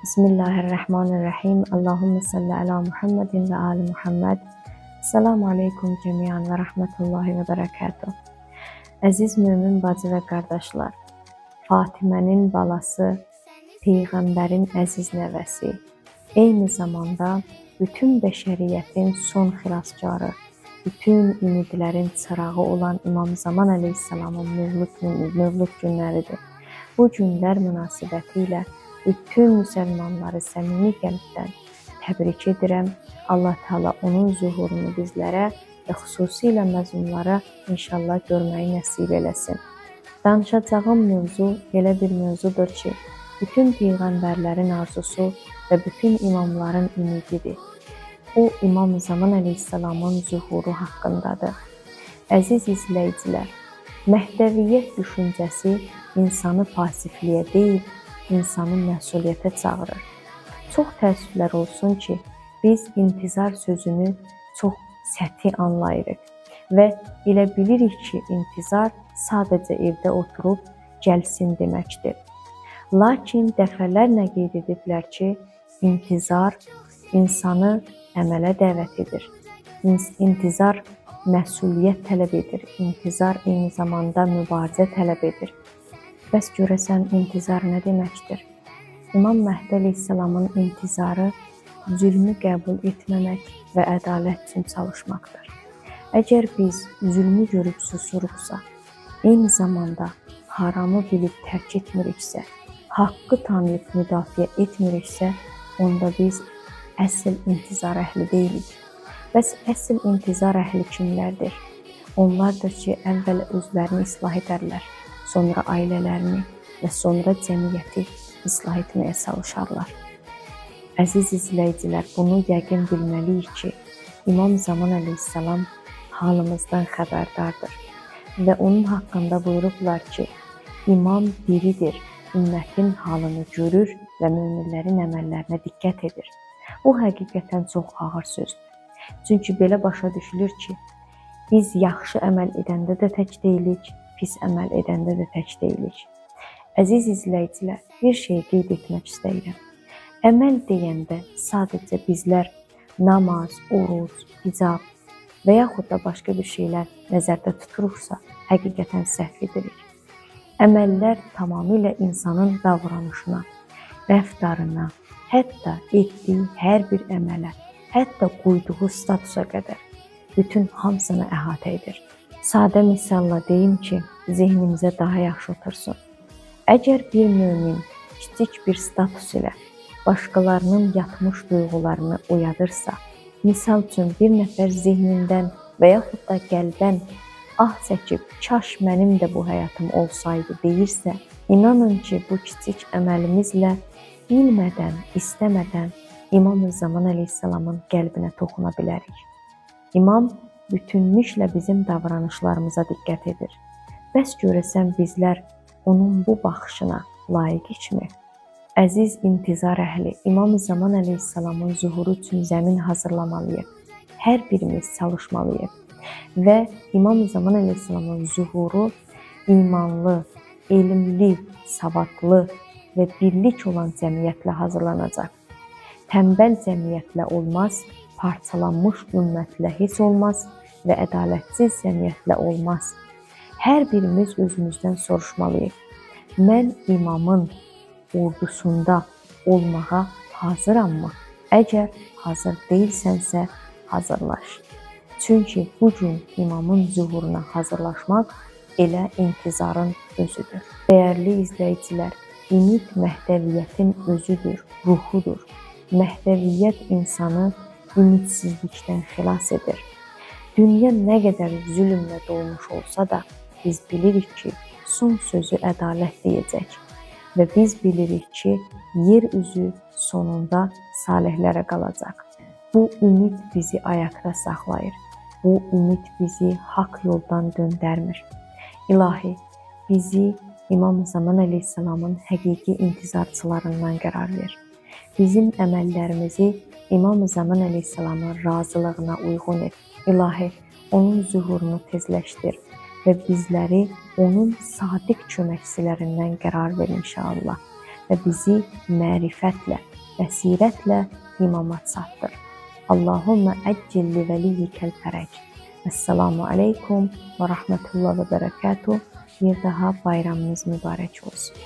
Bismillahirrahmanirrahim. Allahümme salli ala Muhammedin ve ali Muhammed. Selamun aleykum cemiyan və rəhmətullahi və bərəkatuh. Əziz mömin bacı və qardaşlar, Fatimənin balası, Peyğəmbərin əziz nəvəsi, eyni zamanda bütün bəşəriyyətin son xilaskarı, bütün ümidlərin çırağı olan İmam Zaman əleyhissalamın mövlud günləridir. Bu günlər münasibətilə bütün müsəlmanları səmimi qəlbdən təbrik edirəm. Allah Teala onun zuhurunu bizlərə və xüsusilə məzunlara inşallah görməyi nəsib eləsin. Danışacağım mövzu elə bir mövzudur ki, bütün peyğəmbərlərin arzusu və bütün imamların ümididir. O, İmam Zaman əleyhissalamın zuhuru haqqındadır. Əziz izləyicilər, Məhdəviyyət düşüncəsi insanı pasifliyə deyil, insanı məsuliyyətə çağırır. Çox təəssüflər olsun ki, biz intizar sözünü çox səthi anlayırıq və elə bilirik ki, intizar sadəcə evdə oturub gəlsin deməkdir. Lakin dəfələrlə qeyd ediblər ki, intizar insanı əmələ dəvət edir. İntizar məsuliyyət tələb edir. İntizar eyni zamanda mübarizə tələb edir. Bəs görəsən intizar nə deməkdir? İmam Məhdi əleyhissalamın intizarı zülmü qəbul etməmək və ədalət üçün çalışmaqdır. Əgər biz zülmü görüb susuruqsa, eyni zamanda haramı bilib tərk etmiriksə, haqqı tanıyıb müdafiə etmiriksə, onda biz əsl intizar əhli deyilik. Bəs əsl intizar əhli kimlərdir? Onlardır ki, əvvəl özlərini islah edərlər, sonra ailələrini və sonra cəmiyyəti islah etməyə çalışarlar. Əziz izləyicilər, bunu yəqin bilməliyik ki, İmam Zaman əleyhissalam halımızdan xəbərdardır və onun haqqında buyurublar ki, İmam biridir, ümmətin halını görür və möminlərin əməllərinə diqqət edir. Bu həqiqətən çox ağır sözdür. Çünki belə başa düşülür ki, biz yaxşı əməl edəndə də tək deyilik, pis əməl edəndə də tək deyilik. Əziz izləyicilər, bir şey qeyd etmək istəyirəm. Əməl deyəndə sadəcə bizlər namaz, oruc, hicab və yaxud da başqa bir şeylər nəzərdə tuturuqsa, həqiqətən səhv edirik. Əməllər tamamilə insanın davranışına, rəftarına, hətta etdiyi hər bir əmələ, hətta qoyduğu statusa qədər bütün hamısını əhatə edir. Sadə misalla deyim ki, zehnimizə daha yaxşı otursun. Əgər bir mömin kiçik bir status ilə başqalarının yatmış duyğularını oyadırsa, misal üçün bir nəfər zehnindən və yaxud da qəlbən ah çəkib, kaş mənim də bu həyatım olsaydı deyirsə, inanın ki, bu kiçik əməlimizlə bilmədən, istəmədən İmam Zaman əleyhissalamın qəlbinə toxuna bilərik. İmam bütünlüklə bizim davranışlarımıza diqqət edir. Bəs görəsən bizlər onun bu baxışına layiqikmi? Əziz intizar əhli, İmam Zaman əleyhissalamın zuhuru üçün zəmin hazırlamalıyıq. Hər birimiz çalışmalıyıq. Və İmam Zaman əleyhissalamın zuhuru imanlı, elmli, savadlı və birlik olan cəmiyyətlə hazırlanacaq. Tənbəl cəmiyyətlə olmaz, parçalanmış ümmətlə heç olmaz və ədalətsiz cəmiyyətlə olmaz. Hər birimiz özümüzdən soruşmalıyıq. Mən imamın ordusunda olmağa hazırammı? Əgər hazır deyilsənsə, hazırlaş. Çünki bugün imamın zuhuruna hazırlaşmaq elə intizarın özüdür. Dəyərli izləyicilər, ümid Məhdəviyyətin özüdür, ruhudur. Məhdəviyyət insanı ümidsizlikdən xilas edir. Dünya nə qədər zülmlə dolmuş olsa da, biz bilirik ki, son sözü ədalət deyəcək. Və biz bilirik ki, yer üzü sonunda salihlərə qalacaq. Bu ümid bizi ayaqda saxlayır. Bu ümid bizi haqq yoldan döndərmir. İlahi, bizi İmam Zaman əleyhissalamın həqiqi intizarçılarından qərar ver. Bizim əməllərimizi İmam Zaman əleyhissalamın razılığına uyğun et. İlahi, onun zuhurunu tezləşdir və bizləri onun sadiq köməkçilərindən qərar ver inşallah. Və bizi mərifətlə, bəsirətlə imamat çatdır. Allahumma əccil li vəliyyikəl fərəc. Əssalamu aleykum və rəhmətullah və bərəkatuh. Bir daha bayramınız mübarək olsun.